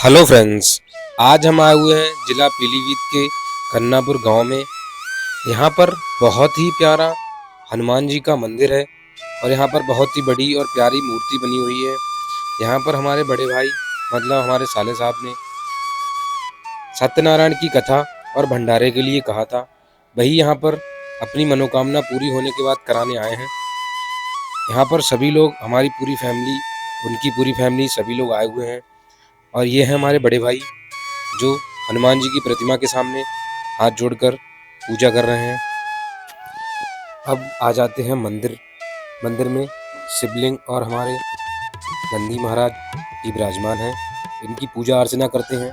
Hello friends, आज हम आए हुए हैं जिला पीलीभीत के कन्नापुर गांव में। यहाँ पर बहुत ही प्यारा हनुमान जी का मंदिर है और यहाँ पर बहुत ही बड़ी और प्यारी मूर्ति बनी हुई है। यहाँ पर हमारे बड़े भाई मतलब हमारे साले साहब ने सत्यनारायण की कथा और भंडारे के लिए कहा था। वही यहाँ पर अपनी मनोकामना पूरी होने के बाद कराने आए हैं। यहाँ पर सभी लोग, हमारी पूरी फैमिली, उनकी पूरी फैमिली, सभी लोग आए हुए हैं। और ये है हमारे बड़े भाई जो हनुमान जी की प्रतिमा के सामने हाथ जोड़कर पूजा कर रहे हैं। अब आ जाते हैं मंदिर में शिवलिंग और हमारे नंदी महाराज जी विराजमान हैं। इनकी पूजा अर्चना करते हैं।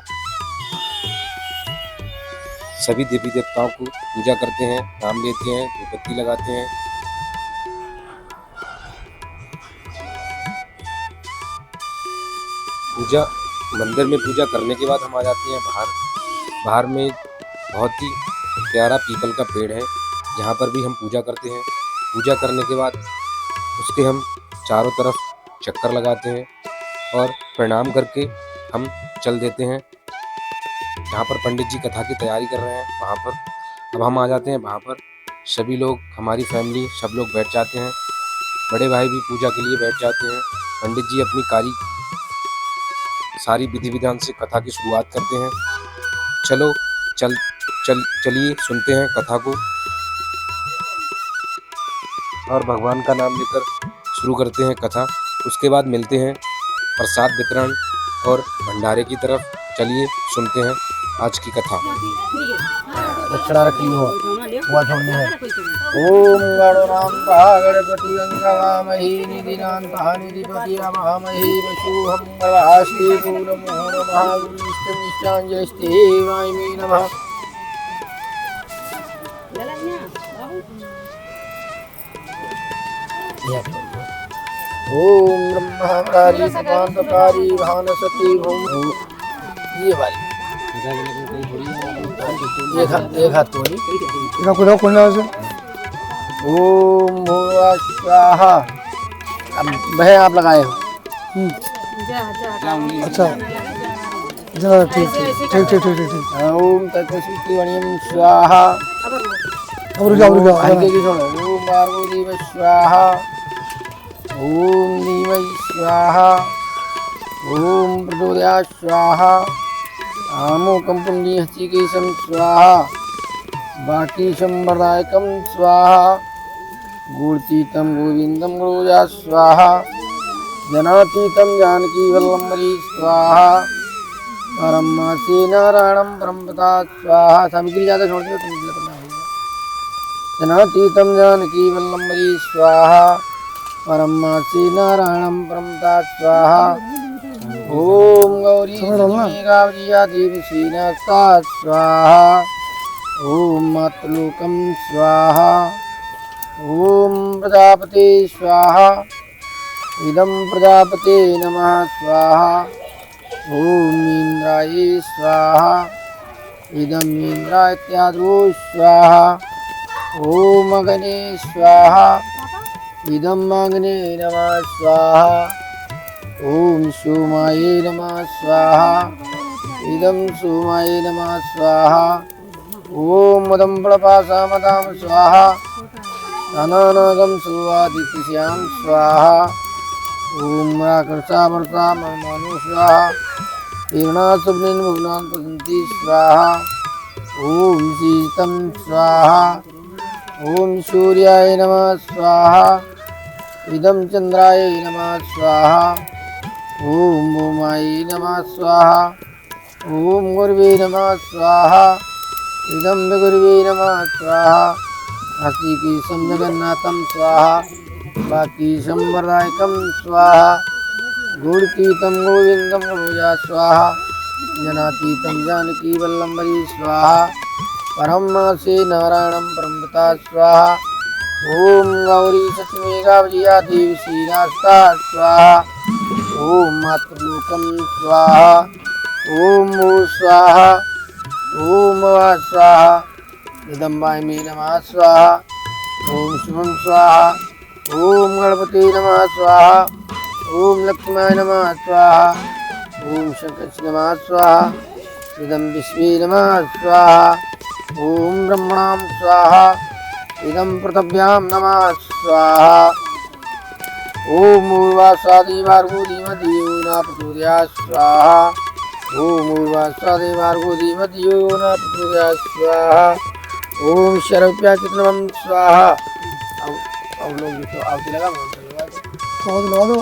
सभी देवी देवताओं को पूजा करते हैं, नाम लेते हैं, धूपबत्ती लगाते हैं। पूजा मंदिर में पूजा करने के बाद हम आ जाते हैं बाहर में बहुत ही प्यारा पीपल का पेड़ है, जहाँ पर भी हम पूजा करते हैं। पूजा करने के बाद उसके हम चारों तरफ चक्कर लगाते हैं और प्रणाम करके हम चल देते हैं। जहाँ पर पंडित जी कथा की तैयारी कर रहे हैं वहाँ पर अब हम आ जाते हैं। वहाँ पर सभी लोग, हमारी फैमिली, सब लोग बैठ जाते हैं। बड़े भाई भी पूजा के लिए बैठ जाते हैं। पंडित जी अपनी सारी विधि विधान से कथा की शुरुआत करते हैं। चलिए सुनते हैं कथा को और भगवान का नाम लेकर शुरू करते हैं कथा। उसके बाद मिलते हैं प्रसाद वितरण और भंडारे की तरफ। चलिए सुनते हैं आज की कथा। दक्षिणा रखी हो हुआ छोड़नी है। ओम गणनान्ता गणपति अंगवामहि निधिनान्ता निधिपति अमामहि वसुहं वराश्री पूर्णमोहन महाविष्णुनिष्ठाञ्जस्ते वायमे नमः। ओम ब्रह्मचारी सपांतकारी भानसती भूम। ये वाली एक हाथ तो नहीं। ओम भूर्भुवः स्वाहा। अब वह आप लगाए हो। अच्छा ठीक। ओम तत्सवितुर्वरेण्यं स्वाहा। हल्के की सुनो। ओम भार्गवदेव स्वाहा। ओम धीमहि स्वाहा। ओम प्रचोदयात् स्वाहा। आमोकं पुण्यहस्तिकेशं स्वाहा। बाकीशं वरदायकं स्वाहा। गुरुतीतं गोविन्दं गुरुजा स्वाहा। जनातीतं जानकीवल्लभं स्वाहा। परमासे नारायणं परमपिता स्वाहा। सामग्री ज़्यादा छोड़ दो तुम करना है। जनातीतं जानकीवल्लभं स्वाहा। परमासे नारायणं परमपिता स्वाहा। ओम गौरी गावरिया देवी श्रीनाथा स्वाहा। ओम मातृलोकं स्वाहा। ओम प्रजापते स्वाहा। इदं प्रजापते नमः स्वाहा। ओम इंद्राय स्वाहा। इदं इंद्राय इत्यादो स्वाहा। ओम अग्ने स्वाहा। इदं अग्ने नमः स्वाहा। ओम सोमाय नमः स्वाहा। इदं सोमाय नमः स्वाहा। ओम मदं प्रपाशामतां स्वाहा। अनानागं सुवादित्यां स्वाहा। ओम राकर्षावर्ता मनो स्वाहा। कीर्णासुब्नेन भुवनान् प्रसन्ति स्वाहा। ओम शीतं स्वाहा। ओम सूर्याय नमः स्वाहा। इदं चन्द्राय नमः स्वाहा। ओम भूमाय नमः स्वाहा। ओम गुरवे नमः स्वाहा। इदं विगुरवे नमः स्वाहा। हस्तिकेशं जगन्नाथं स्वाहा। बाकीशं वरदायकं स्वाहा। गुरुतीतं गोविन्दं गुरुजा स्वाहा। जनातीतं जानकीवल्लभं स्वाहा। परमासे नारायणं परमपिता स्वाहा। ओम गौरी सत्यमेकावजिया देवी श्रीनाथा स्वाहा। ओम मातृलोकं स्वाहा। ओम भू स्वाहा। ओम वा स्वाहा। इदं वायमे नमः स्वाहा। ओम शिवं स्वाहा। ओम गणपते नमः स्वाहा। ओम लक्ष्माय नमः स्वाहा। ओम शंकर नमः स्वाहा, इदं विश्वे नमः स्वाहा, ओम ब्रह्मणां स्वाहा, इदं पृथिव्यां नमः स्वाहा, ओम ऊर्वासादिवार्गो धीमहि यो न प्रचोदयात् स्वाहा, ओम ऊर्वासादिवार्गो धीमहि यो न प्रचोदयात् स्वाहा, ओम शरव्याचितनमं स्वाहा। अब लोग तो आरती लगा दो।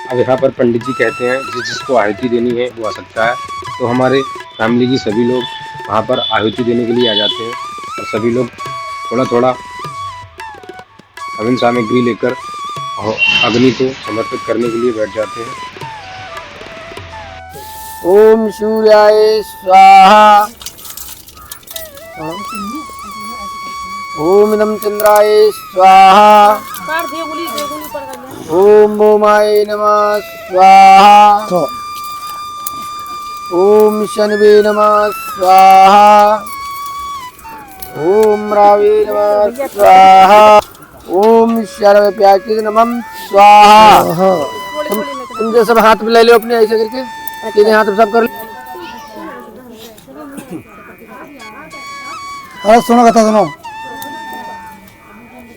अब यहाँ पर पंडित जी कहते हैं जिसको आहुति देनी है वो आ सकता है। तो हमारे फैमिली की सभी लोग वहाँ पर आहुति देने के लिए आ जाते हैं और सभी लोग थोड़ा थोड़ा हवन सामग्री लेकर अग्नि को समर्पित करने के लिए बैठ जाते हैं। ओम सूर्याय स्वाहा, ओम इदं चंद्राय स्वाहा, ओम भौमाय नमः स्वाहा, ओम शनवे नमः स्वाहा, ओम रावे नमः स्वाहा, ओम शरव्याचित नमः स्वाहा। तुम जो सब हाथ में ले लो अपने ऐसे करके, तीन हाथ में सब कर लो। सुनो कथा सुनो।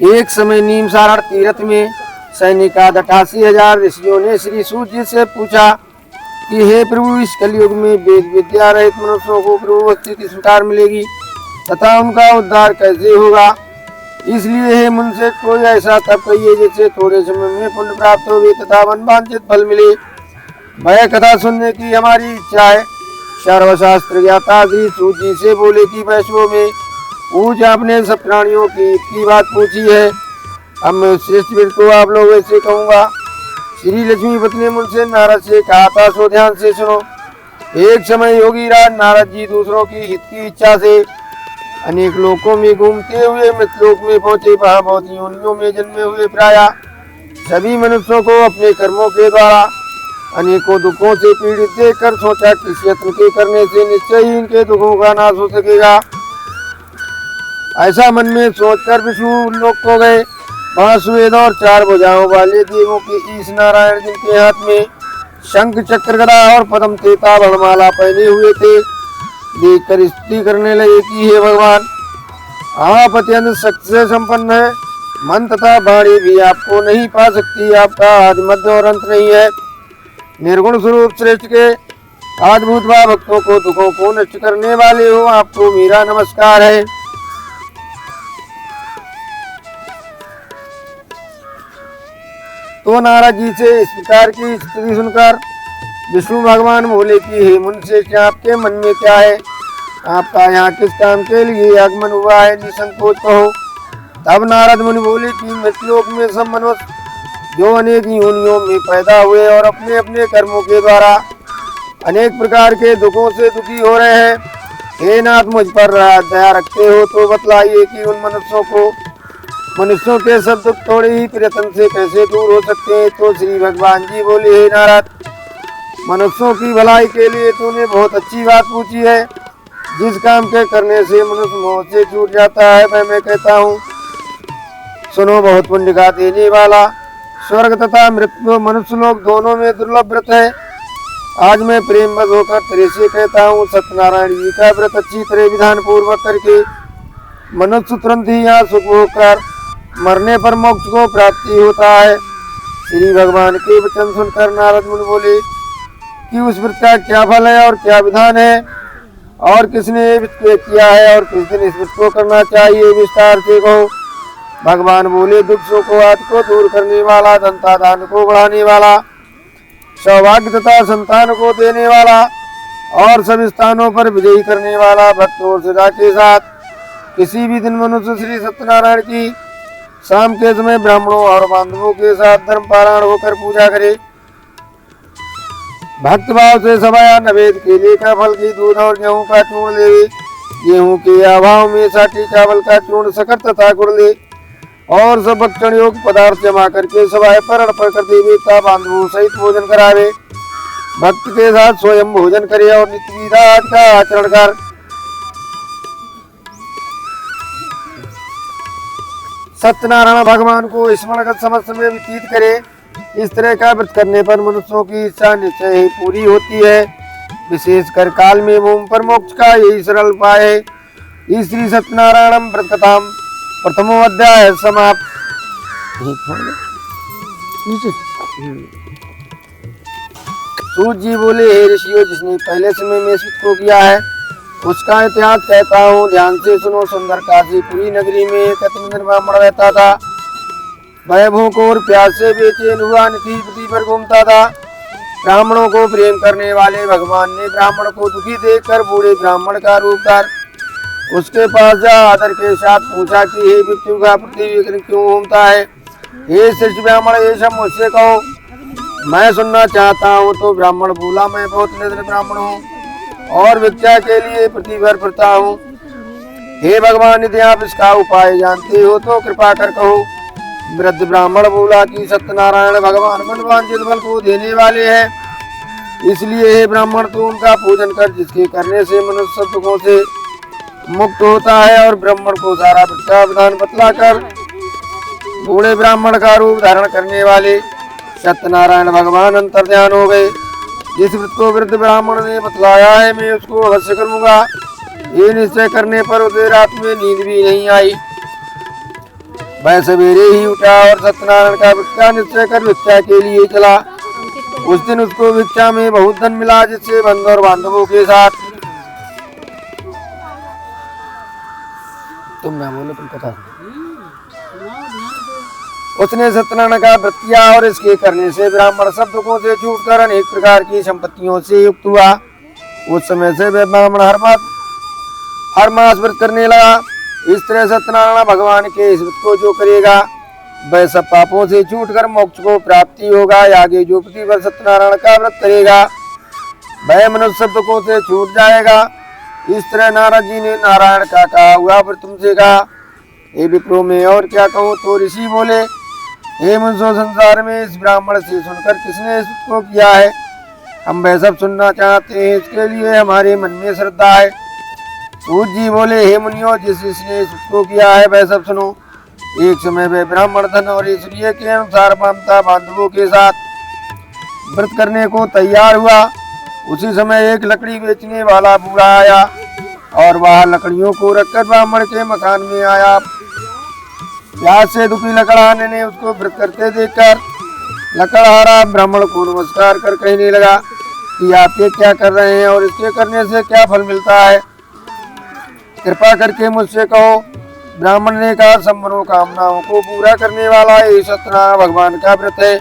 एक समय नीमसारण तीर्थ में सैनिका 88,000 ऋषियों ने श्री सूत जी से पूछा कि हे प्रभु, इस कलयुग में वेद विद्या रहित मनुष्यों को प्रभु स्थिति स्वीकार मिलेगी तथा उनका उद्धार कैसे होगा। इसलिए हे मुझसे कोई ऐसा तप कहिए जिससे थोड़े समय में पुण्य प्राप्त हो तथा मनवांछित फल मिले। वह कथा सुनने की हमारी इच्छा है। सर्वशास्त्र ज्ञाता श्री सूत जी से बोले कि वैष्णव में पूज आपने सब प्राणियों की बात पूछी है। अब मैं श्रेष्ठ वीर को आप लोगों से कहूँगा। श्री लक्ष्मीपति ने मुझसे नारद से कहा था, सो ध्यान से सुनो। एक समय योगी राज नारद जी दूसरों की हित की इच्छा से अनेक लोकों में घूमते हुए मृतलोक में पहुंचे। वहाँ बहुत योनियों में जन्मे हुए प्राय सभी मनुष्यों को अपने कर्मों के द्वारा अनेकों दुखों से पीड़ित देखकर सोचा कि क्षेत्र के करने से निश्चय ही इनके दुखों का नाश हो सकेगा। ऐसा मन में सोचकर विष्णु लोक को गए। वहाँ सुवेद और 4 भुजाओं वाले देवों के ईश नारायण जिनके हाथ में शंख चक्र गदा और पद्म तेता वर्णमाला पहने हुए थे, देखकर स्तुति करने लगे कि हे भगवान, आप अत्यंत शक्ति से संपन्न है। मन तथा वाणी भी आपको नहीं पा सकती। आपका आदि मध्य और अंत नहीं है। निर्गुण स्वरूप श्रेष्ठ के अद्भुत भक्तों को दुखों को नष्ट करने वाले हो, आपको मेरा नमस्कार है। तो नारद जी से इस प्रकार की स्थिति सुनकर विष्णु भगवान बोले कि हे मुनिश्रेष्ठ, क्या आपके मन में क्या है? आपका यहाँ किस काम के लिए आगमन हुआ है? निसंकोच कहो। तब नारद मुनि बोले कि मृतलोक में सब मनुष्य जो अनेक योनियों में पैदा हुए और अपने अपने कर्मों के द्वारा अनेक प्रकार के दुखों से दुखी हो रहे हैं। हे नाथ, मुझ पर दया रखते हो तो बतलाइए कि उन मनुष्यों के सब दुख थोड़े ही प्रयत्न से कैसे दूर हो सकते हैं। तो श्री भगवान जी बोले, हे नारद, मनुष्यों की भलाई के लिए तूने बहुत अच्छी बात पूछी है। जिस काम के करने से मनुष्य मोह से छूट जाता है वह मैं कहता हूँ। सुनो, बहुत पुण्य का देने वाला स्वर्ग तथा मृत्यु मनुष्य लोग दोनों में दुर्लभ व्रत है। आज मैं प्रेम बद होकर तेरे से कहता हूँ, सत्यनारायण जी का व्रत अच्छी तरह विधान पूर्वक करके मनुष्य तुरंत ही यहाँ सुख होकर मरने पर मोक्ष को प्राप्ति होता है। श्री भगवान के वचन सुनकर नारद मुनि बोले कि उस व्रत का क्या फल है और क्या विधान है, और किसने किया है और किस दिन इस व्रत को करना चाहिए, विस्तार से कहो। भगवान बोले, दुख शोक आदि को दूर करने वाला, धनता दान को बढ़ाने वाला, सौभाग्य तथा संतान को देने वाला और सभी स्थानों पर विजयी करने वाला, भक्त और सदा के साथ किसी भी दिन मनुष्य श्री सत्यनारायण की शाम के समय ब्राह्मणों और बांधवों के साथ धर्म पारायण होकर पूजा करे। भक्त भाव से सवाया नवेद केले का फल की दूध और गेहूं का चूर्ण ले। गेहूं के अभाव में साठी चावल का चूर्ण, शक्कर तथा गुड़ ले और सब भक्षण योग्य पदार्थ जमा करके सवाए पर अर्पण कर देवता बांधवों सहित भोजन करावे। भक्त के साथ स्वयं भोजन करे और नित्य विधान का आचरण कर सत्यनारायण भगवान को स्मरण कर समस्त समय व्यतीत करे। इस तरह का व्रत करने पर मनुष्यों की इच्छा निश्चय ही पूरी होती है। विशेषकर काल में भूमि पर मोक्ष का यही सरल उपाय है। इस श्री सत्यनारायण व्रत कथा प्रथमो अध्याय समाप्त। सूत जी बोले, हे ऋषियों, जिसने पहले समय में सुत को किया है उसका इतिहास कहता हूँ, ध्यान से सुनो। सुंदर काशीपुरी नगरी में एक अति ब्राह्मण रहता था। वह भूख और प्यास से बेचैन हुआ निति पृथ्वी पर घूमता था। ब्राह्मणों को प्रेम करने वाले भगवान ने ब्राह्मण को दुखी देखकर बूढ़े ब्राह्मण का रूप धार उसके पास जा आदर के साथ पूछा कि हे मृत्यु का पृथ्वी पर क्यों घूमता है? हे श्रेष्ठ ब्राह्मण, ये सब मुझसे कहो, मैं सुनना चाहता हूँ। तो ब्राह्मण बोला, मैं बहुत निर्धन ब्राह्मण हूँ और भिक्षा के लिए पृथ्वी पर फिरता हूँ। हे भगवान, यदि आप इसका उपाय जानते हो तो कृपा कर कहो। वृद्ध ब्राह्मण बोला कि सत्यनारायण भगवान मनवांछित फल को देने वाले हैं, इसलिए हे ब्राह्मण, तू उनका पूजन कर, जिसके करने से मनुष्य सब दुखों से मुक्त होता है। और ब्राह्मण को सारा भिक्षा विधान बतलाकर बूढ़े ब्राह्मण का रूप धारण करने वाले सत्यनारायण भगवान अंतर्ध्यान हो गए। जिस व्रत को वृद्ध ब्राह्मण ने बतलाया है मैं उसको अवश्य करूंगा। ये निश्चय करने पर उसे रात में नींद भी नहीं आई। वह सवेरे ही उठा और सत्यनारायण का भिक्षा निश्चय कर भिक्षा के लिए चला। उस दिन उसको भिक्षा में बहुत धन मिला, जिससे बंधु और बांधवों के साथ तुम ना बोलो, तुम कथा उसने सत्यनारायण का व्रत किया और इसके करने से ब्राह्मण सब दुखों से छूटकर अनेक प्रकार की संपत्तियों से युक्त हुआ। उस समय से वह ब्राह्मण हर मास व्रत करने लगा। इस तरह सत्यनारायण भगवान के इस व्रत को जो करेगा वह सब पापों से छूटकर मोक्ष को प्राप्ति होगा। आगे जो पृथ्वी पर सत्यनारायण का व्रत करेगा वह मनुष्य सब दुखों से छूट जाएगा। इस तरह नारद जी ने नारायण का कहा हुआ व्रत तुमसे कहा। हे विप्रो, में और क्या कहूँ? तो ऋषि बोले, हे मनुष्यों, संसार में इस ब्राह्मण से सुनकर किसने इसको किया है? हम वह सब सुनना चाहते हैं, इसके लिए हमारे मन में श्रद्धा है। सूत जी बोले, हे मुनियों, जिसने इसको किया है वह सब सुनो। एक समय वह ब्राह्मण धन और ऐश्वर्य के अनुसार मानता बांधवों के साथ व्रत करने को तैयार हुआ। उसी समय एक लकड़ी बेचने वाला बूढ़ा आया और वह लकड़ियों को रखकर ब्राह्मण के मकान में आया। प्यास से दुखी लकड़हारे ने उसको व्रत करते देखकर लकड़हारा ब्राह्मण को नमस्कार कर कहने लगा कि आप ये क्या कर रहे हैं और इसके करने से क्या फल मिलता है? कृपा करके मुझसे कहो। ब्राह्मण ने कहा, सब मनोकामनाओं को पूरा करने वाला ये सत्यनारायण भगवान का व्रत है।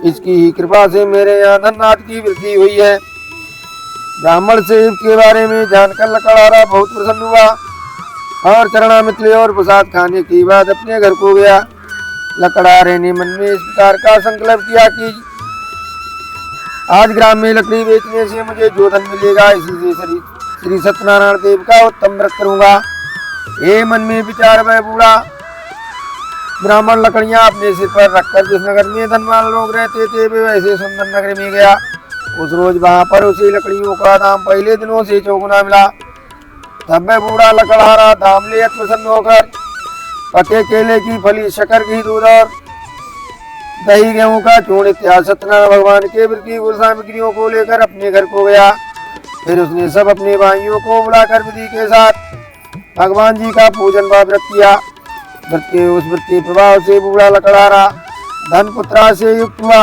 इसकी ही कृपा से मेरे यहाँ धनराज की वृद्धि हुई है। ब्राह्मण से इसके बारे में जानकर लकड़हारा बहुत प्रसन्न हुआ और चरणामृत और प्रसाद खाने के बाद अपने घर को गया। लकड़हारे ने मन में इस प्रकार का संकल्प किया कि आज ग्राम में लकड़ी बेचने से मुझे जो धन मिलेगा, इसी से श्री सत्यनारायण देव का उत्तम व्रत करूंगा। ये मन में विचार वह बूढ़ा ब्राह्मण लकड़ियां अपने सिर पर रखकर जिस नगर में धनवान लोग रहते थे वे वैसे सुंदर नगर में गया। उस रोज वहां पर उसी लकड़ियों का दाम पहले दिनों से चौगुना मिला। तब वह बूढ़ा लकड़हारा दाम ले प्रसन्न होकर पके केले की फली, शक्कर की दूध और दही, गेहूं का चूर्ण इत्यादि सत्यनारायण भगवान के व्रत की कुल सामग्रियों को लेकर अपने घर को गया। फिर उसने सब अपने भाइयों को बुलाकर विधि के साथ भगवान जी का पूजन व व्रत किया। व्रत के प्रभाव से बूढ़ा लकड़हारा धन पुत्रा से युक्त हुआ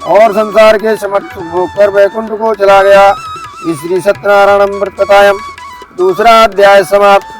और संसार के समर्थ होकर वैकुंठ को चला गया। इस श्री सत्यनारायण व्रत कथायम दूसरा अध्याय समाप्त।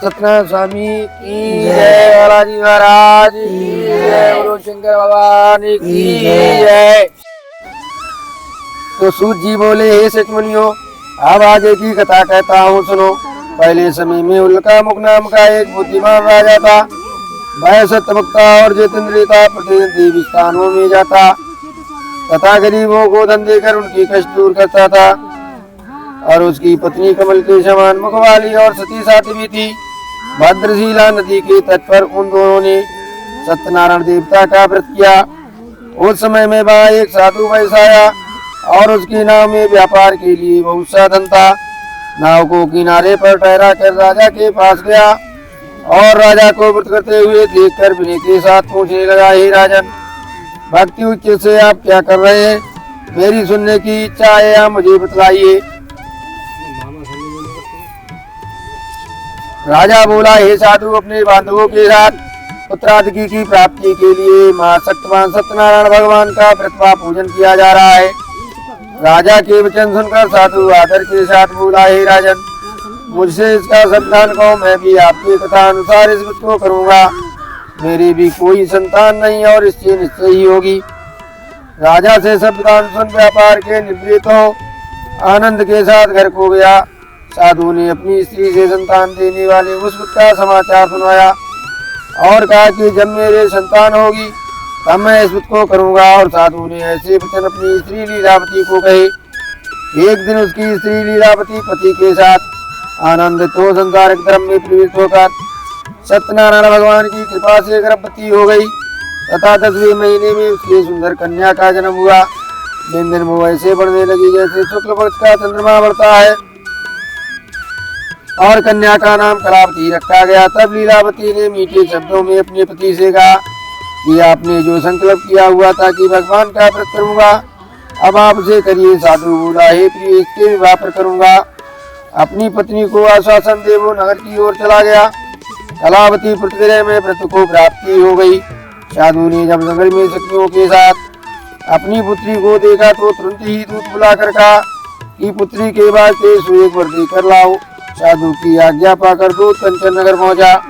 सत्यनारायण स्वामी की जय, बालाजी महाराज की जय, बोलो शंकर भगवान की जय। तो सूत जी बोले, हे सच मुनियों, अब आगे की कथा कहता हूँ सुनो। पहले समय में उल्का मुख नाम का एक बुद्धिमान राजा था। वह सत्यवक्ता और जितेंद्रिय था। प्रतिदिन देवी स्थानों में जाता तथा गरीबों को धन देकर उनकी कष्ट दूर करता था। और उसकी पत्नी कमल के समान मुख वाली और सती साध्वी थी। भद्रशिला नदी के तट पर उन दोनों ने सत्यनारायण देवता का व्रत किया। उस समय में वहाँ एक साधु वैश्य आया और उसकी नाव में व्यापार के लिए बहुत साधन था। नाव को किनारे पर ठहरा कर राजा के पास गया और राजा को व्रत करते हुए देखकर विनय के साथ पूछने लगा, हे राजन, भक्ति उच्च से आप क्या कर रहे हैं? मेरी सुनने की इच्छा है, आप मुझे बतलाइए। राजा बोला, हे साधु, अपने बांधवों के साथ पुत्राधिकी की प्राप्ति के लिए महाशक्तिमान सत्यनारायण भगवान का व्रतवा पूजन किया जा रहा है। राजा के वचन सुनकर साधु आदर के साथ बोला, हे राजन, मुझसे इसका संतान को, मैं भी आपकी कथा अनुसार इस व्रत को करूंगा। मेरी भी कोई संतान नहीं और इससे निश्चय ही होगी। राजा से सब सुन व्यापार के निवृत्त हो आनंद के साथ घर को गया। साधु ने अपनी स्त्री से संतान देने वाले उस व्रत का समाचार सुनाया और कहा कि जब मेरे संतान होगी तब मैं इस व्रत को करूंगा। और साधु ने ऐसे वचन अपनी स्त्री लीलावती को कहे। एक दिन उसकी स्त्री लीलावती पति के साथ आनंदित हो संसारिक धर्म में प्रवृत्त होकर सत्यनारायण भगवान की कृपा से गर्भवती हो गई तथा 10वें महीने में उसकी सुंदर कन्या का जन्म हुआ। दिन दिन वो ऐसे बढ़ने लगी जैसे शुक्ल पक्ष का चंद्रमा बढ़ता है और कन्या का नाम कलावती रखा गया। तब लीलावती ने मीठे शब्दों में अपने पति से कहा कि आपने जो संकल्प किया हुआ था कि भगवान का व्रत करूंगा, अब आप उसे करिए। साधु बोला, हे प्रिय, इसके विवाह पर करूंगा। अपनी पत्नी को आश्वासन दे वो नगर की ओर चला गया। कलावती प्रतिग्रह में व्रत को प्राप्ति हो गई। साधु ने जब नगर में सखियों के साथ अपनी पुत्री को देखा तो तुरंत ही दूत बुलाकर कहा कि पुत्री के वास्ते सुएग वर देकर लाओ। साधु की आज्ञा पाकर दूत कंचन नगर पहुंचा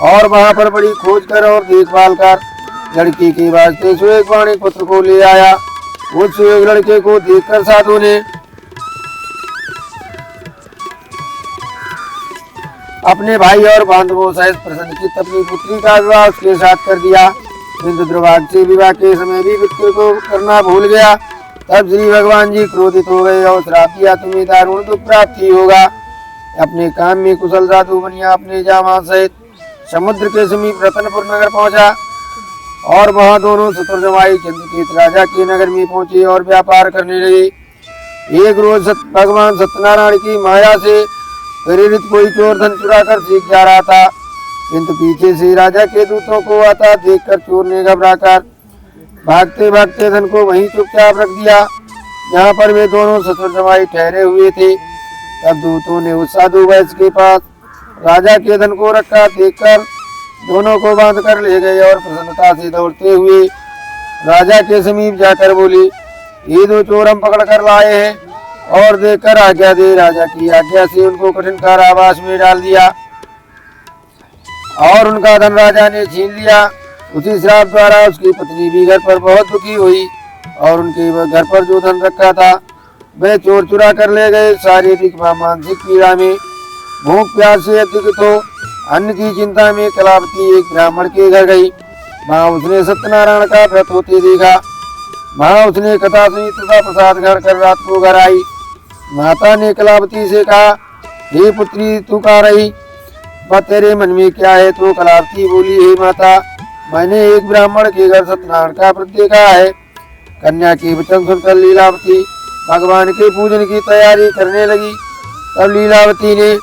और वहां पर बड़ी खोज कर और देखभाल कर लड़की के वास्ते सुएग वाणी पुत्र को ले आया। उस सुएग लड़के को देखकर साधु ने अपने भाई और बांधवों सहित प्रसन्नचित्त अपनी पुत्री का विवाह उसके साथ कर दिया। किंतु दुर्भाग्य से विवाह के समय भी पुत्र को करना भूल गया। तब श्री भगवान जी क्रोधित हो गए और श्राप दिया, तुम्हें दारुण दुख प्राप्ति होगा। अपने काम में कुशल साधु बनिया अपने जामा सहित समुद्र के समीप रतनपुर नगर पहुंचा और वहां दोनों शत्रुजमाई चंद्रकेत राजा के नगर में पहुंचे और व्यापार करने लगे। एक रोज भगवान सत्यनारायण की माया से प्रेरित कोई चोर धन चुरा कर सीख जा रहा था, किंतु पीछे से राजा के दूतों को आता देखकर चोर ने घबराकर भागते भागते धन को वहीं चुपचाप रख दिया जहाँ पर वे दोनों ससुर जमाई ठहरे हुए थे। तब दूतों ने उस साधु वैश्य के पास राजा के धन को रखा देखकर दोनों को बांध कर ले गए और प्रसन्नता से दौड़ते हुए राजा के समीप जाकर बोले, ये दो चोर हम पकड़ कर लाए हैं और देखकर आज्ञा दे। राजा की आज्ञा से उनको कठिन कारावास में डाल दिया और उनका धन राजा ने छीन लिया। उसी श्राप द्वारा उसकी पत्नी भी घर पर बहुत दुखी हुई और उनके घर पर जो धन रखा था वह चोर चुरा कर ले गए। शारीरिक व मानसिक पीड़ा में भूख प्यास से अधिक हो अन्न की चिंता में कलावती एक ब्राह्मण के घर गई। वहाँ उसने सत्यनारायण का व्रत होते देखा। वहाँ उसने कथा सुनी तथा प्रसाद घर कर रात को घर आई। माता ने कलावती से कहा, हे पुत्री, तू कहाँ रही? वह तेरे मन में क्या है? तो कलावती बोली, हे माता, मैंने एक ब्राह्मण के घर सत्यनारायण का व्रत देखा है। कन्या के वचन सुनकर लीलावती भगवान के पूजन की तैयारी करने लगी। तब लीलावती ने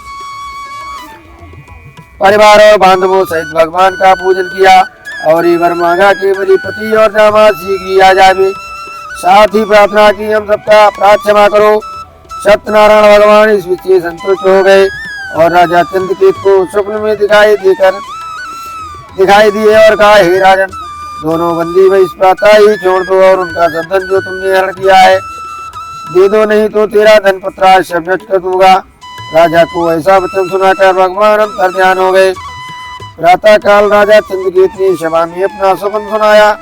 परिवार और बांधवों सहित भगवान का पूजन किया और ये वर मांगा कि मेरी पति और दामाद शीघ्र ही आ जावे। साथ ही प्रार्थना की, हम सबका अपराध क्षमा करो। सत्यनारायण भगवान इस विषय संतुष्ट हो गए और राजा चंद्रकेत को स्वप्न में दिखाई दिए और कहा, हे राजन, दोनों बंदी वही प्रातः ही छोड़ दो और उनका धन जो तुमने हरण किया है दे दो, नहीं तो तेरा धन पत्र सब नष्ट कर दूंगा। राजा को ऐसा वचन सुनाकर भगवान अंतर ध्यान हो गए। प्रातः काल राजा चंद्रकेत ने सभा में अपना स्वप्न सुनाया।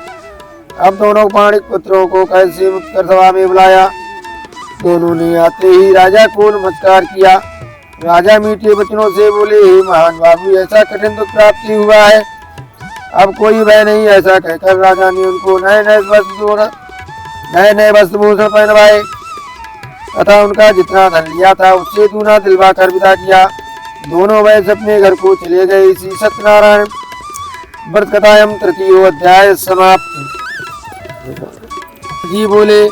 अब दोनों पाणिक पुत्रों को कैसे मुक्त कर सभा में बुलाया। दोनों ने आते ही राजा को नमस्कार किया। राजा मीठे वचनों से बोले, हे महान बाबू, ऐसा कठिन दुख प्राप्ति हुआ है, अब कोई भय नहीं। ऐसा कहकर राजा ने उनको नए नए वस्त्र भूषण पहनवाए तथा उनका जितना धन लिया था उससे दूना दिलवा कर विदा किया। दोनों वैश्य अपने घर को चले गए। इसी सत्यनारायण व्रत कथायम तृतीयो अध्याय समाप्त। जी बोले।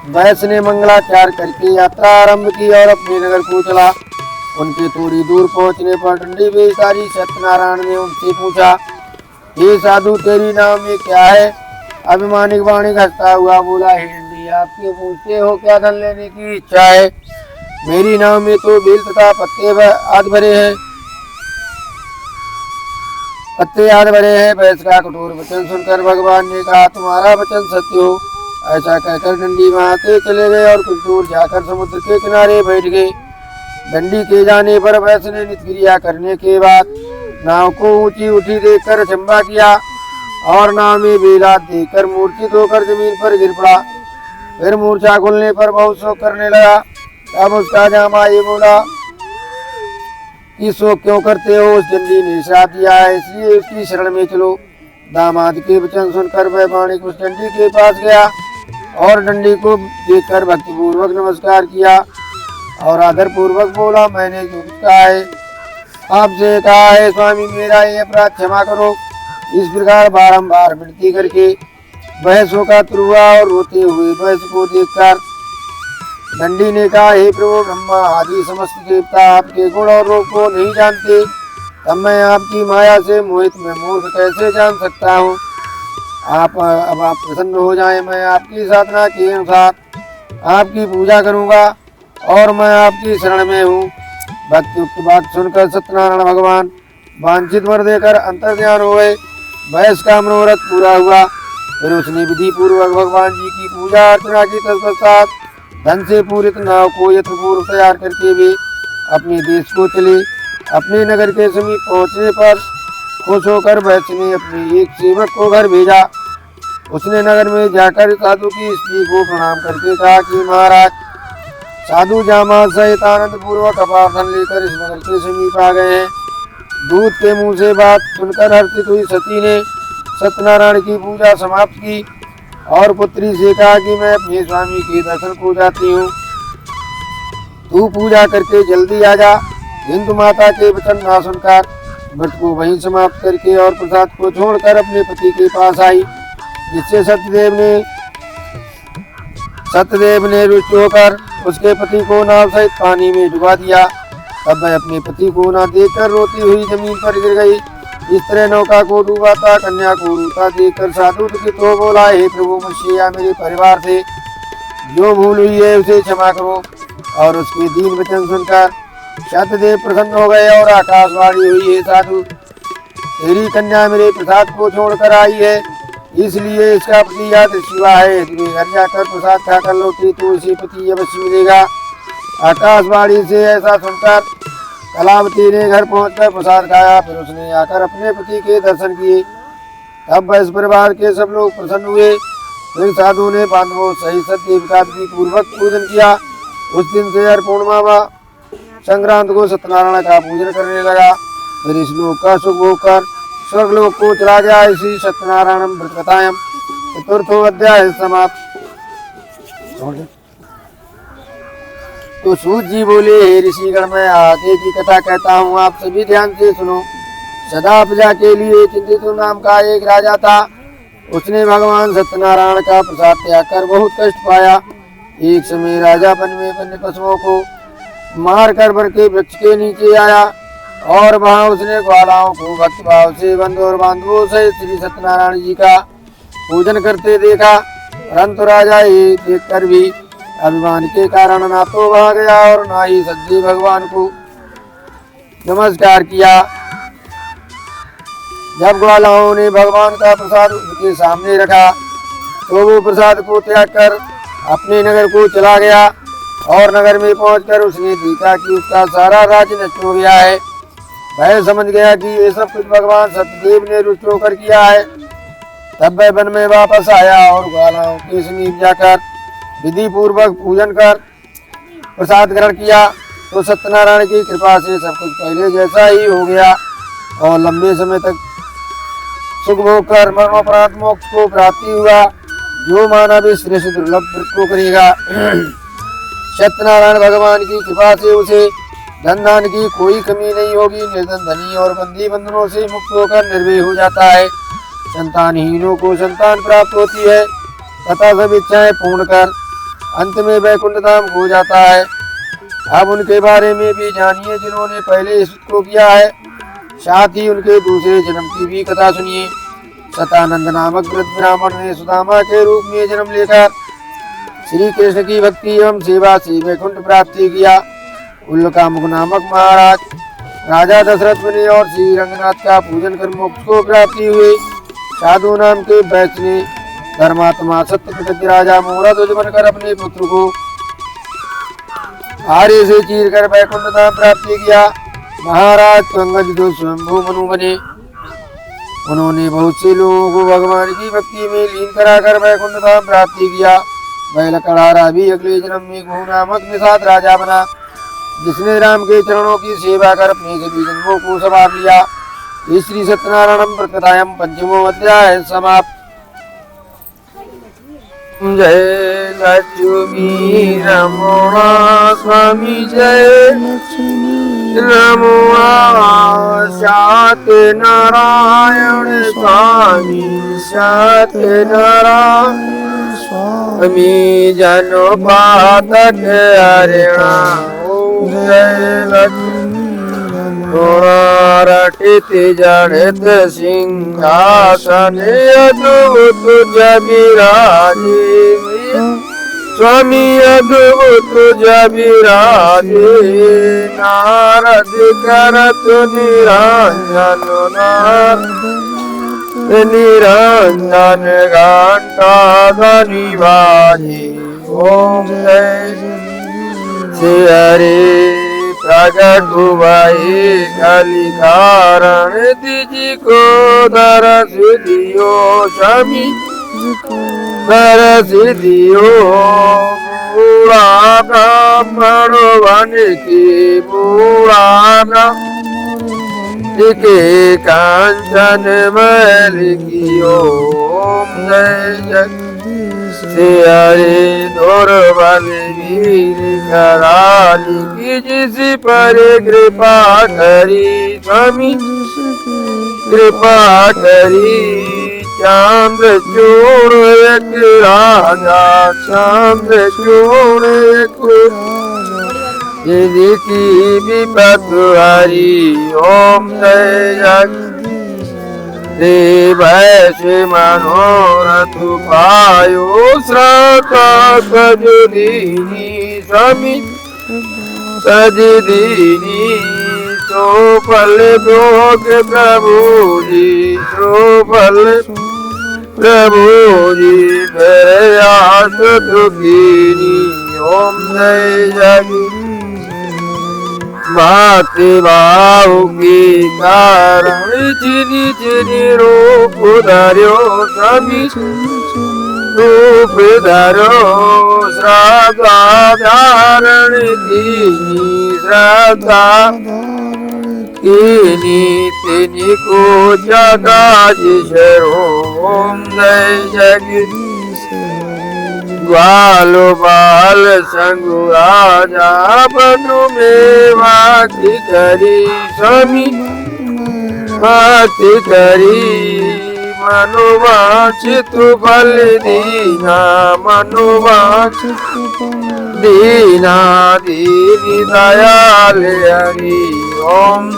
वैश्य ने मंगलाचार करके यात्रा आरंभ की और अपने नगर को चला। उनके थोड़ी दूर पहुंचने पर डंडी वेशधारी सत्यनारायण ने उनसे पूछा, हे साधु, तेरी नाम में क्या है? अभिमानिक वाणी हंसता हुआ बोला, हे डंडी, आप क्यों पूछते हो? क्या धन लेने की इच्छा है? मेरी नाव में तो बेल तथा पत्ते आदि भरे हैं। वैश्य का कठोर वचन सुनकर भगवान ने कहा, तुम्हारा वचन सत्य हो। ऐसा कहकर डंडी वहां से चले गए और कुछ दूर जाकर समुद्र के किनारे बैठ गए। डंडी के जाने पर वैश्य ने नित्य क्रिया करने के बाद नाव को ऊंची उठी देखकर अचंभा किया और नाव में बेला देखकर मूर्छित होकर जमीन पर गिर पड़ा। फिर मूर्छा खुलने पर बहुत शोक करने लगा। तब उसका जामा ये बोला कि शोक क्यों करते हो? उस डंडी ने श्राप दिया है, इसलिए उसकी शरण में चलो। दामाद के वचन सुनकर वह बाणिक उस डंडी के पास गया और डंडी को देखकर भक्तिपूर्वक नमस्कार किया और आदर पूर्वक बोला, मैंने जो कुछ कहा है आपसे कहा है, स्वामी मेरा ये अपराध क्षमा करो। इस प्रकार बारंबार विनती करके वह शोकातुर हुआ और रोते हुए वैश्य को देखकर डंडी ने कहा, हे प्रभु, ब्रह्मा आदि समस्त देवता आपके गुण और रूप को नहीं जानते, तब मैं आपकी माया से मोहित में मूर्ख कैसे जान सकता हूँ? अब आप प्रसन्न हो जाएं, मैं आपकी साधना के अनुसार आपकी पूजा करूँगा और मैं आपकी शरण में हूँ। भक्तियुक्त बात सुनकर सत्यनारायण भगवान वांछित वर देकर अंतर्ध्यान हो गए। वैश्य का मनोरथ पूरा हुआ। फिर उसने विधि पूर्वक भगवान जी की पूजा अर्चना की। तत्पश्चात धन से पूरित नाव को यथपूर्व तैयार करके वे अपने देश को चले। अपने नगर के समीप पहुंचने पर खुश होकर वैश्य ने अपने एक सेवक को घर भेजा। उसने नगर में जाकर साधु की स्त्री को प्रणाम करके कहा कि महाराज, साधु जामा सहित आनंद पूर्वक अपार धन लेकर इस नगर के समीप आ गए हैं। दूत के मुंह से बात सुनकर हर्षित हुई सती ने सत्यनारायण की पूजा समाप्त की और पुत्री से कहा कि मैं अपने स्वामी के दर्शन को जाती हूँ, तू पूजा करके जल्दी आ जा। हिंदू माता के वचन ना सुनकर व्रत को वहीं समाप्त करके और प्रसाद को छोड़कर अपने पति के पास आई, जिससे सत्यदेव ने रुष्ट होकर उसके पति को नाव सहित पानी में डुबा दिया। तब वह अपने पति को न देखकर रोती हुई जमीन पर गिर गई। इस तरह नौका को डूबाता कन्या को रोता देखकर साधु दुखित हो बोला, हे प्रभु, मुझसे या मेरे परिवार से जो भूल हुई है उसे क्षमा करो। और उसके दीन वचन सुनकर सत्यदेव प्रसन्न हो गए और आकाशवाणी हुई, हे साधु, तेरी कन्या मेरे प्रसाद को छोड़कर आई है, इसलिए इसका पति याद शिवा है। तुम्हें घर जाकर प्रसाद खाकर लौटे तो उसे पति अवश्य मिलेगा। आकाशवाणी से ऐसा सुनकर कलावती ने घर पहुंचकर प्रसाद खाया। फिर उसने आकर अपने पति के दर्शन किए। तब वैश्य परिवार के सब लोग प्रसन्न हुए। फिर साधु ने बांधवों सहित सत्यदेव का विधि पूर्वक पूजन किया। उस दिन से हर पूर्णिमा संक्रांत को सत्यनारायण का पूजन करने लगा। फिर इस लोक का सुख भोग कर स्वर्गलोक को चला गया। इसी सत्यनारायण व्रत कथायम चतुर्थो अध्याय समाप्त। तो सूत जी बोले, हे ऋषिगण, मैं आगे की कथा कहता हूँ, आप सभी ध्यान से सुनो। सदा प्रजा के लिए चिंतित नाम का एक राजा था। उसने भगवान सत्यनारायण का प्रसाद त्याग कर बहुत कष्ट पाया। एक समय राजा वन में वन्य पशुओं को मार कर वर के वृक्ष के नीचे आया और वहां उसने ग्वालाओं को भक्ति भाव से बंधु और बांधवों सहित श्री सत्यनारायण जी का पूजन करते देखा। परंतु राजा ये देखकर भी अभिमान के कारण ना तो वहां गया और ना ही सच्चे भगवान को नमस्कार किया। जब ग्वालाओं ने भगवान का प्रसाद उनके सामने रखा तो वो प्रसाद को त्याग कर अपने नगर को चला गया और नगर में पहुंचकर उसने देखा कि उसका सारा राज्य नष्ट हो गया है। वह समझ गया कि ये सब कुछ भगवान सत्यदेव ने रुष्ट होकर किया है। तब वह वन में वापस आया और ग्वालाओं के समीप जाकर विधि पूर्वक पूजन कर प्रसाद ग्रहण किया तो सत्यनारायण की कृपा से सब कुछ पहले जैसा ही हो गया और लंबे समय तक सुख भोग कर मरणोपरांत मोक्ष को प्राप्ति हुआ। जो मानव इस श्रेष्ठ दुर्लभ व्रत को करेगा सत्यनारायण भगवान की कृपा से उसे धन दान की कोई कमी नहीं होगी। निर्धन धनी और बंदी बंधनों से मुक्त होकर निर्भय हो जाता है। संतानहीनों को संतान प्राप्त होती है तथा सब इच्छाएं पूर्ण कर अंत में वैकुंठ धाम हो जाता है। अब उनके बारे में भी जानिए जिन्होंने पहले इसको किया है, साथ ही उनके दूसरे जन्म की भी कथा सुनिए। सतानंद नामक वृद्ध ब्राह्मण ने सुदामा के रूप में जन्म लेकर श्री कृष्ण की भक्ति एवं सेवा से वैकुंठ प्राप्ति किया। उल्लकामुक नामक महाराज राजा दशरथ बने और श्री रंगनाथ का पूजन कर मोक्ष को प्राप्ति हुई। साधु नाम के वैश्य ने धर्मात्मा सत्य प्रतिज्ञ राजा मोहरा ध्वज बनकर अपने पुत्र को आर्य से चीर कर वैकुंठ धाम प्राप्ति किया। महाराज पंकज जो स्वयंभू मनु बने, उन्होंने बहुत से लोगों को भगवान की भक्ति में लीन कराकर वैकुंठ धाम प्राप्ति किया। बैल कड़ारा भी अगले जन्म में घू नामक निषाद राजा बना, जिसने राम के चरणों की सेवा कर अपने सभी जन्मों को संवार लिया। श्री सत्यनारायण प्रकटायम पंचमो अध्याय समाप्त। जय लक्ष्मी रमणा स्वामी जय रमुआ सत्य नारायण स्वामी सत्य नारायण स्वामी जनो पातक हरिणा जय लक्ष्मी रटित जड़ित सिंहासन अद्भुत जबिराजे स्वामी अद्भुत जबिराजे नारद करत निरंजन निरंजन घंटा ध्वनि बाजे। ओम जय श्री हरे प्रगट हुए कलि कारण तिजी को दरस दियो स्वामी दरस दियो। बूढ़ा ब्राह्मण बन के बूढ़ा के कांचन मैल की ओम जय जगदीश हरे दुर्बल वीर कराली की जिस पर कृपा करी स्वामी कृपा करी। चांद चूड़ एक राजा चांद चूड़ एक जिनकी विपत हरी ओम जय जगदीश वैश्य मनोरथ पायो श्राता सजदीनी स्वामी सजदीनी सोफल भोग प्रभु जी सोफल प्रभु जी मेरे आस दुखीनी ओम जय जगदीश। भक्ति भाव की कारण चिनी चिनी रूप धर्यो स्वामी रूप धर्यो श्रद्धा धारण कीनी श्रद्धा कीनी तिनी को जगा जिशरो ओम जय जगदीश। ग्वाल बाल संग राजा बनु में वाकी करी स्वामी वाकी करी मनुवांछित फल दीना मनुवांछित दीना दीनी दयाल हरि ओम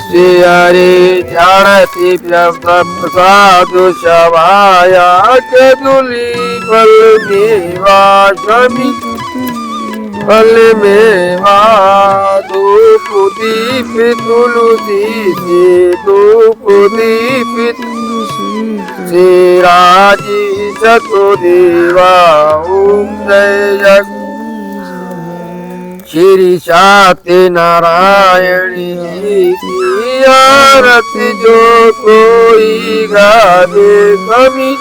श्री हरि झाड़ती प्रसादु सभाया कदुली फल मेवा स्वामी फल मेवा धूप दीप तुलसी से धूप दीप से राजी सतुदेवा ओम जय जगदीश। श्री सत्य नारायण जी की आरती जो कोई गावे स्वामी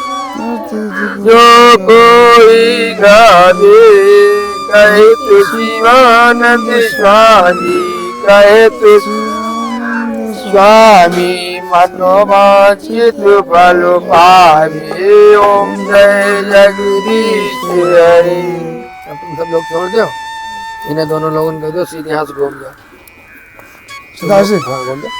जो कोई गावे कहे तो शिवानंद स्वामी कहे तो स्वामी मनोवांछित फल पावे ओम जय जगदीश हरे। तुम सब लोग छोड़ दो, इन्हें दोनों लोगों को दो, सीधे यहाँ से घूम जाओ। सीधा से? हाँ घूम जाओ।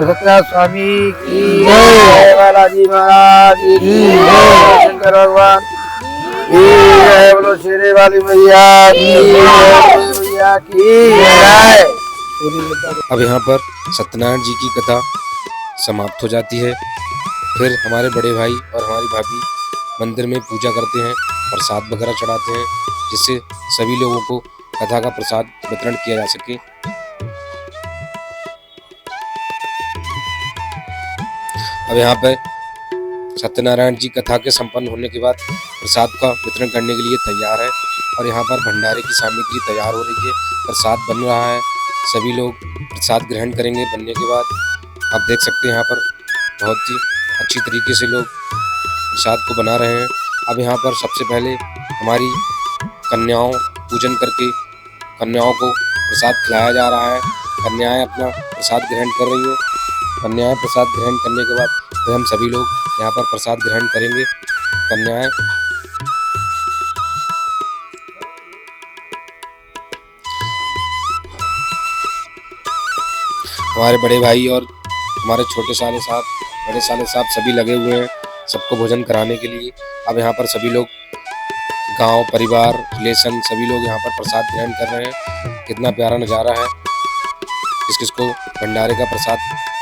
सत्यनारायण स्वामी की जय, बालाजी महाराज की जय, शंकर भगवान की जय, बोलो शेरे वाली मैया की जय, मैया की जय। अब यहाँ पर सत्यनारायण जी की कथा समाप्त हो जाती है। फिर हमारे बड़े भाई और हमारी भाभी मंदिर में पूजा करते हैं, प्रसाद वगैरह चढ़ाते हैं, जिससे सभी लोगों को कथा का प्रसाद वितरण किया जा सके। अब यहाँ पर सत्यनारायण जी कथा के संपन्न होने के बाद प्रसाद का वितरण करने के लिए तैयार है और यहाँ पर भंडारे की सामग्री तैयार हो रही है, प्रसाद बन रहा है। सभी लोग प्रसाद ग्रहण करेंगे। बनने के बाद आप देख सकते हैं यहाँ पर बहुत ही अच्छी तरीके से लोग प्रसाद को बना रहे हैं। अब यहाँ पर सबसे पहले हमारी कन्याओं पूजन करके कन्याओं को प्रसाद खिलाया जा रहा है। कन्याएं अपना प्रसाद ग्रहण कर रही हैं। कन्याएं प्रसाद ग्रहण करने के बाद फिर हम सभी लोग यहाँ पर प्रसाद ग्रहण करेंगे। कन्याएं हमारे बड़े भाई और हमारे छोटे साले साहब, बड़े साले साहब सभी लगे हुए हैं सबको भोजन कराने के लिए। अब यहाँ पर सभी लोग गांव, परिवार, रिलेशन सभी लोग यहाँ पर प्रसाद ग्रहण कर रहे हैं। कितना प्यारा नज़ारा है। किस किस को भंडारे का प्रसाद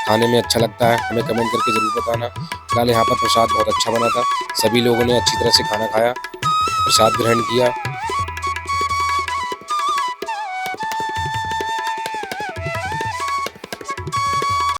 खाने में अच्छा लगता है हमें कमेंट करके ज़रूर बताना। फिलहाल यहाँ पर प्रसाद बहुत अच्छा बना था। सभी लोगों ने अच्छी तरह से खाना खाया, प्रसाद ग्रहण किया।